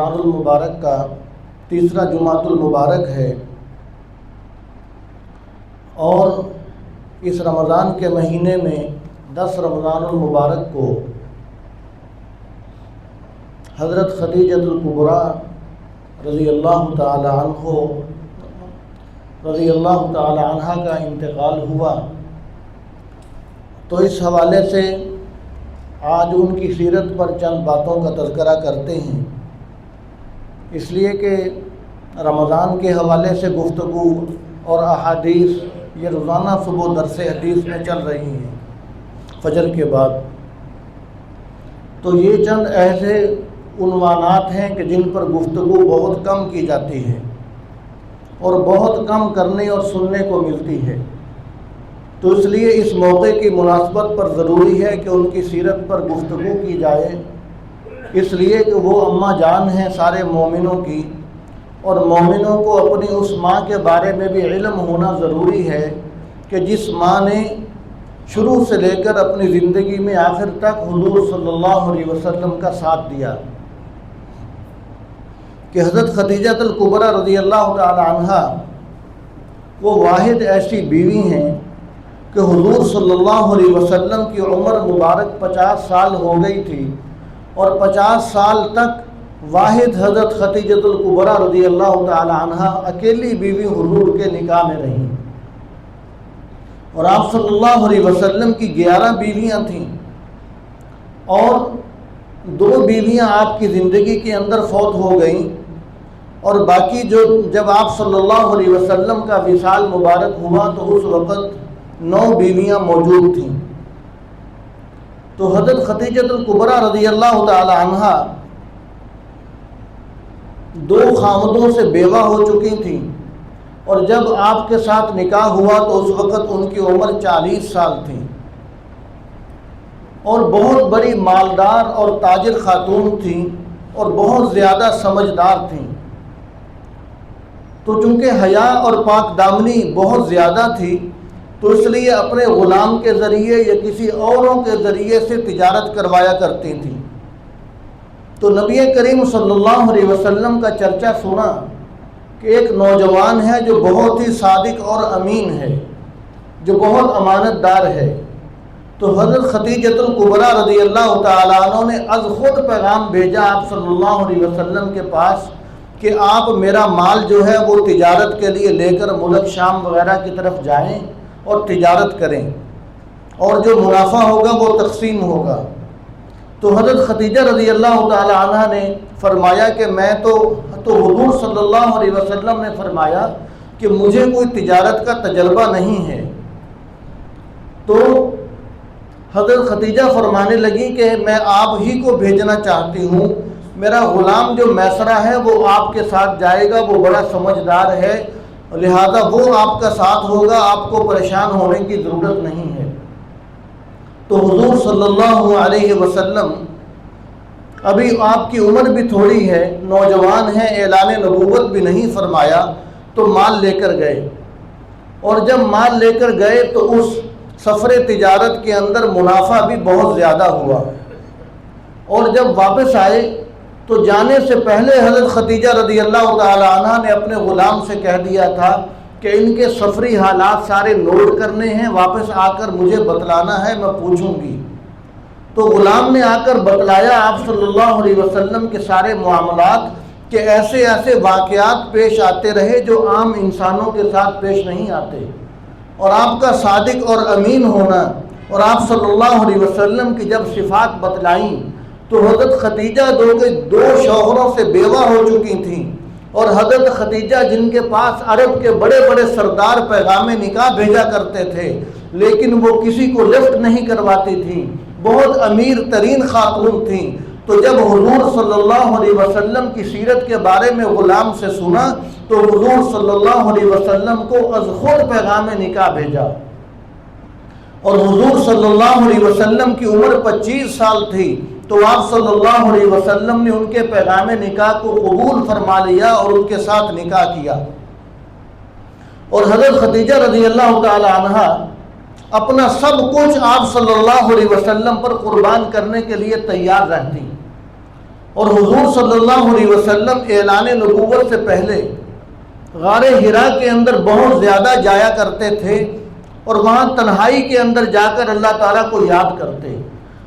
رمضان المبارک کا تیسرا جمعۃ المبارک ہے، اور اس رمضان کے مہینے میں 10 رمضان المبارک کو حضرت خدیجہ الکبریٰ رضی اللہ تعالی عنہ کا انتقال ہوا۔ تو اس حوالے سے آج ان کی سیرت پر چند باتوں کا تذکرہ کرتے ہیں، اس لیے کہ رمضان کے حوالے سے گفتگو اور احادیث یہ روزانہ صبح درس حدیث میں چل رہی ہیں فجر کے بعد۔ تو یہ چند ایسے عنوانات ہیں کہ جن پر گفتگو بہت کم کی جاتی ہے اور بہت کم کرنے اور سننے کو ملتی ہے، تو اس لیے اس موقع کی مناسبت پر ضروری ہے کہ ان کی سیرت پر گفتگو کی جائے، اس لیے کہ وہ اماں جان ہیں سارے مومنوں کی، اور مومنوں کو اپنی اس ماں کے بارے میں بھی علم ہونا ضروری ہے کہ جس ماں نے شروع سے لے کر اپنی زندگی میں آخر تک حضور صلی اللہ علیہ وسلم کا ساتھ دیا، کہ حضرت خدیجہ الکبریٰ رضی اللہ تعالی عنہ وہ واحد ایسی بیوی ہیں کہ حضور صلی اللہ علیہ وسلم کی عمر مبارک 50 سال ہو گئی تھی، اور 50 سال تک واحد حضرت خدیجہ الکبریٰ رضی اللہ تعالی عنہ اکیلی بیوی حضور کے نکاح میں رہیں، اور آپ صلی اللہ علیہ وسلم کی 11 بیویاں تھیں، اور 2 بیویاں آپ کی زندگی کے اندر فوت ہو گئیں، اور باقی جب آپ صلی اللہ علیہ وسلم کا وصال مبارک ہوا تو اس وقت 9 بیویاں موجود تھیں۔ تو حضرت خدیجہ الکبریٰ رضی اللہ تعالی عنہ 2 خامدوں سے بیوہ ہو چکی تھیں، اور جب آپ کے ساتھ نکاح ہوا تو اس وقت ان کی عمر 40 سال تھی، اور بہت بڑی مالدار اور تاجر خاتون تھیں، اور بہت زیادہ سمجھدار تھیں۔ تو چونکہ حیا اور پاک دامنی بہت زیادہ تھی، تو اس لیے اپنے غلام کے ذریعے یا کسی اوروں کے ذریعے سے تجارت کروایا کرتی تھیں۔ تو نبی کریم صلی اللہ علیہ وسلم کا چرچا سنا کہ ایک نوجوان ہے جو بہت ہی صادق اور امین ہے، جو بہت امانت دار ہے۔ تو حضرت خدیجہ الکبریٰ رضی اللہ تعالیٰ عنہ نے از خود پیغام بھیجا آپ صلی اللہ علیہ وسلم کے پاس کہ آپ میرا مال جو ہے وہ تجارت کے لیے لے کر ملک شام وغیرہ کی طرف جائیں اور تجارت کریں، اور جو منافع ہوگا وہ تقسیم ہوگا۔ تو حضرت خدیجہ رضی اللہ تعالی عنہ نے فرمایا کہ میں تو حضور صلی اللہ علیہ وسلم نے فرمایا کہ مجھے کوئی تجارت کا تجربہ نہیں ہے۔ تو حضرت خدیجہ فرمانے لگی کہ میں آپ ہی کو بھیجنا چاہتی ہوں، میرا غلام جو میسرہ ہے وہ آپ کے ساتھ جائے گا، وہ بڑا سمجھدار ہے، لہذا وہ آپ کا ساتھ ہوگا، آپ کو پریشان ہونے کی ضرورت نہیں ہے۔ تو حضور صلی اللہ علیہ وسلم ابھی آپ کی عمر بھی تھوڑی ہے، نوجوان ہیں، اعلان نبوت بھی نہیں فرمایا، تو مال لے کر گئے، اور جب مال لے کر گئے تو اس سفر تجارت کے اندر منافع بھی بہت زیادہ ہوا، اور جب واپس آئے تو جانے سے پہلے حضرت خدیجہ رضی اللہ تعالی عنہ نے اپنے غلام سے کہہ دیا تھا کہ ان کے سفری حالات سارے نوٹ کرنے ہیں، واپس آ کر مجھے بتلانا ہے، میں پوچھوں گی۔ تو غلام نے آ کر بتلایا آپ صلی اللہ علیہ وسلم کے سارے معاملات، کہ ایسے ایسے واقعات پیش آتے رہے جو عام انسانوں کے ساتھ پیش نہیں آتے، اور آپ کا صادق اور امین ہونا، اور آپ صلی اللہ علیہ وسلم کی جب صفات بتلائیں تو حضرت خدیجہ کے 2 شوہروں سے بیوہ ہو چکی تھیں، اور حضرت خدیجہ جن کے پاس عرب کے بڑے بڑے سردار پیغام نکاح بھیجا کرتے تھے، لیکن وہ کسی کو لفٹ نہیں کرواتی تھیں، بہت امیر ترین خاتون تھیں۔ تو جب حضور صلی اللہ علیہ وسلم کی سیرت کے بارے میں غلام سے سنا تو حضور صلی اللہ علیہ وسلم کو از خود پیغام نکاح بھیجا، اور حضور صلی اللہ علیہ وسلم کی عمر 25 سال تھی، تو آپ صلی اللہ علیہ وسلم نے ان کے پیغام نکاح کو قبول فرما لیا اور ان کے ساتھ نکاح کیا۔ اور حضرت خدیجہ رضی اللہ تعالی عنہ اپنا سب کچھ آپ صلی اللہ علیہ وسلم پر قربان کرنے کے لیے تیار رہتی، اور حضور صلی اللہ علیہ وسلم اعلان نبوت سے پہلے غار حرا کے اندر بہت زیادہ جایا کرتے تھے اور وہاں تنہائی کے اندر جا کر اللہ تعالیٰ کو یاد کرتے،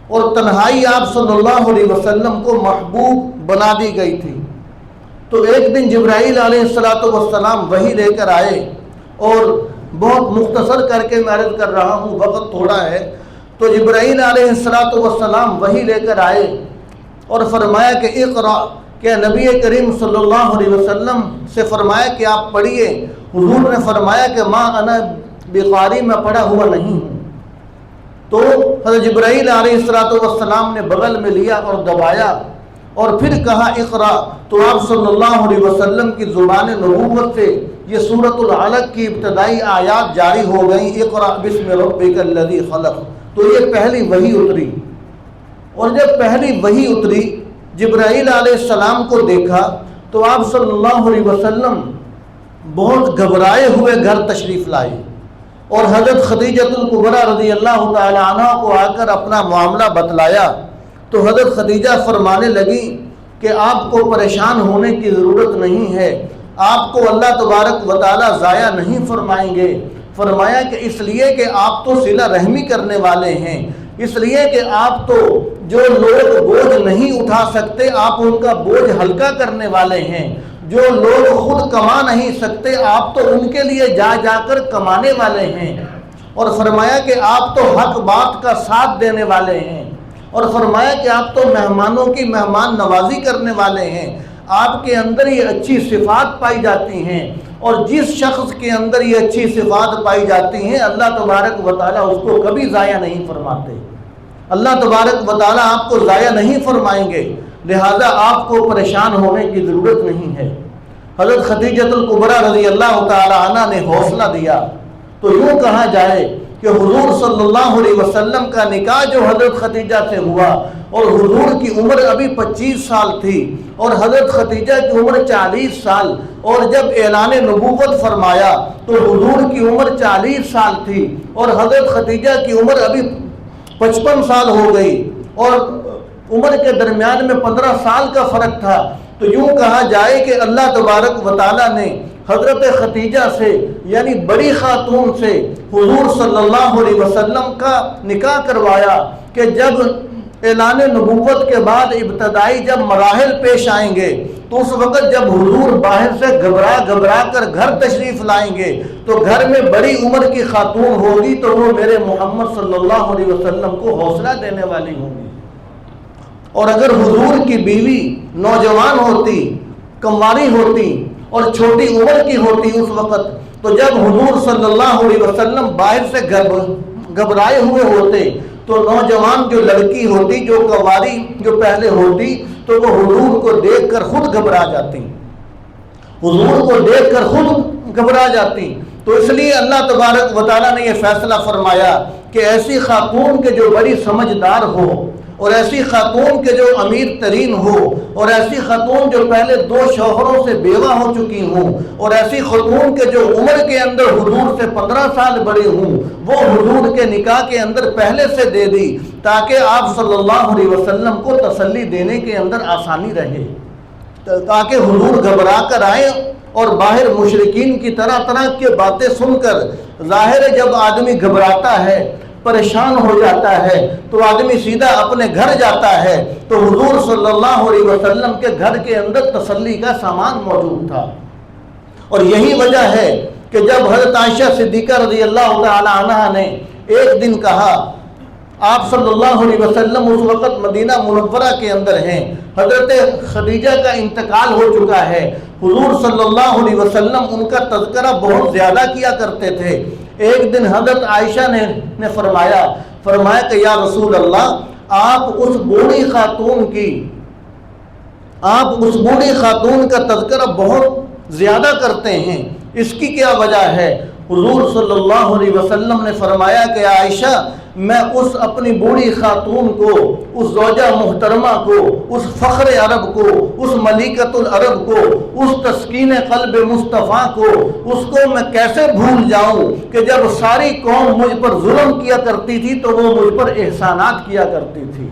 اور تنہائی آپ صلی اللہ علیہ وسلم کو محبوب بنا دی گئی تھی۔ تو ایک دن جبرائیل علیہ السلام وحی لے کر آئے، اور بہت مختصر کر کے میں عرض کر رہا ہوں، وقت تھوڑا ہے۔ تو جبرائیل علیہ السلام وحی لے کر آئے اور فرمایا کہ اقرا، کہ نبی کریم صلی اللہ علیہ وسلم سے فرمایا کہ آپ پڑھیے۔ حضور نے فرمایا کہ ما انا بقاری، میں پڑھا ہوا نہیں ہوں۔ تو حضرت جبرائیل علیہ السلام نے بغل میں لیا اور دبایا اور پھر کہا اقرا، تو آپ صلی اللہ علیہ وسلم کی زبان نبوت سے یہ سورۃ العلق کی ابتدائی آیات جاری ہو گئیں، اقرا بسم ربک الذی خلق۔ تو یہ پہلی وحی اتری، اور جب پہلی وحی اتری جبرائیل علیہ السلام کو دیکھا تو آپ صلی اللہ علیہ وسلم بہت گھبرائے ہوئے گھر تشریف لائے، اور حضرت خدیجہ الکبریٰ رضی اللہ تعالی عنہ کو آ کر اپنا معاملہ بتلایا۔ تو حضرت خدیجہ فرمانے لگی کہ آپ کو پریشان ہونے کی ضرورت نہیں ہے، آپ کو اللہ تبارک و تعالی ضائع نہیں فرمائیں گے۔ فرمایا کہ اس لیے کہ آپ تو صلہ رحمی کرنے والے ہیں، اس لیے کہ آپ تو جو لوگ بوجھ نہیں اٹھا سکتے آپ ان کا بوجھ ہلکا کرنے والے ہیں، جو لوگ خود کما نہیں سکتے آپ تو ان کے لیے جا جا کر کمانے والے ہیں، اور فرمایا کہ آپ تو حق بات کا ساتھ دینے والے ہیں، اور فرمایا کہ آپ تو مہمانوں کی مہمان نوازی کرنے والے ہیں۔ آپ کے اندر یہ اچھی صفات پائی جاتی ہیں، اور جس شخص کے اندر یہ اچھی صفات پائی جاتی ہیں اللہ تبارک و تعالیٰ اس کو کبھی ضائع نہیں فرماتے۔ اللہ تبارک و تعالیٰ آپ کو ضائع نہیں فرمائیں گے، لہذا آپ کو پریشان ہونے کی ضرورت نہیں ہے۔ حضرت خدیجہ الکبریٰ رضی اللہ تعالی عنہ نے حوصلہ دیا۔ تو یوں کہا جائے کہ حضور صلی اللہ علیہ وسلم کا نکاح جو حضرت خدیجہ سے ہوا، اور حضور کی عمر ابھی 25 سال تھی اور حضرت خدیجہ کی عمر 40 سال، اور جب اعلان نبوت فرمایا تو حضور کی عمر 40 سال تھی اور حضرت خدیجہ کی عمر ابھی 55 سال ہو گئی، اور عمر کے درمیان میں 15 سال کا فرق تھا۔ تو یوں کہا جائے کہ اللہ تبارک و تعالیٰ نے حضرت خدیجہ سے یعنی بڑی خاتون سے حضور صلی اللہ علیہ وسلم کا نکاح کروایا، کہ جب اعلان نبوت کے بعد ابتدائی جب مراحل پیش آئیں گے تو اس وقت جب حضور باہر سے گھبرا کر گھر تشریف لائیں گے تو گھر میں بڑی عمر کی خاتون ہوگی تو وہ میرے محمد صلی اللہ علیہ وسلم کو حوصلہ دینے والی ہوں گی، اور اگر حضور کی بیوی نوجوان ہوتی، کنواری ہوتی اور چھوٹی عمر کی ہوتی اس وقت، تو جب حضور صلی اللہ علیہ وسلم باہر سے گھبرائے ہوئے ہوتے تو نوجوان جو لڑکی ہوتی، جو کنواری جو پہلے ہوتی، تو وہ حضور کو دیکھ کر خود گھبرا جاتی، حضور کو دیکھ کر خود گھبرا جاتی۔ تو اس لیے اللہ تبارک و تعالیٰ نے یہ فیصلہ فرمایا کہ ایسی خاتون کے جو بڑی سمجھدار ہو، اور ایسی خاتون کے جو امیر ترین ہو، اور ایسی خاتون جو پہلے 2 شوہروں سے بیوہ ہو چکی ہوں، اور ایسی خاتون کے جو عمر کے اندر حضور سے 15 سال بڑی ہوں، وہ حضور کے نکاح کے اندر پہلے سے دے دی تاکہ آپ صلی اللہ علیہ وسلم کو تسلی دینے کے اندر آسانی رہے، تاکہ حضور گھبرا کر آئیں اور باہر مشرکین کی طرح کی باتیں سن کر، ظاہر ہے جب آدمی گھبراتا ہے، پریشان ہو جاتا ہے تو آدمی سیدھا اپنے گھر جاتا ہے، تو حضور صلی اللہ علیہ وسلم کے گھر کے اندر تسلی کا سامان موجود تھا۔ اور یہی وجہ ہے کہ جب حضرت عائشہ صدیقہ رضی اللہ تعالی عنہا نے ایک دن کہا، آپ صلی اللہ علیہ وسلم اس وقت مدینہ منورہ کے اندر ہیں، حضرت خدیجہ کا انتقال ہو چکا ہے، حضور صلی اللہ علیہ وسلم ان کا تذکرہ بہت زیادہ کیا کرتے تھے۔ ایک دن حضرت عائشہ نے فرمایا کہ یا رسول اللہ، آپ اس بوڑھی خاتون کا تذکرہ بہت زیادہ کرتے ہیں، اس کی کیا وجہ ہے؟ حضور صلی اللہ علیہ وسلم نے فرمایا کہ عائشہ، میں اس اپنی بوڑھی خاتون کو، اس زوجہ محترمہ کو، اس فخر عرب کو، اس ملکۃ العرب کو، اس تسکین قلب مصطفیٰ کو، اس کو میں کیسے بھول جاؤں کہ جب ساری قوم مجھ پر ظلم کیا کرتی تھی تو وہ مجھ پر احسانات کیا کرتی تھی۔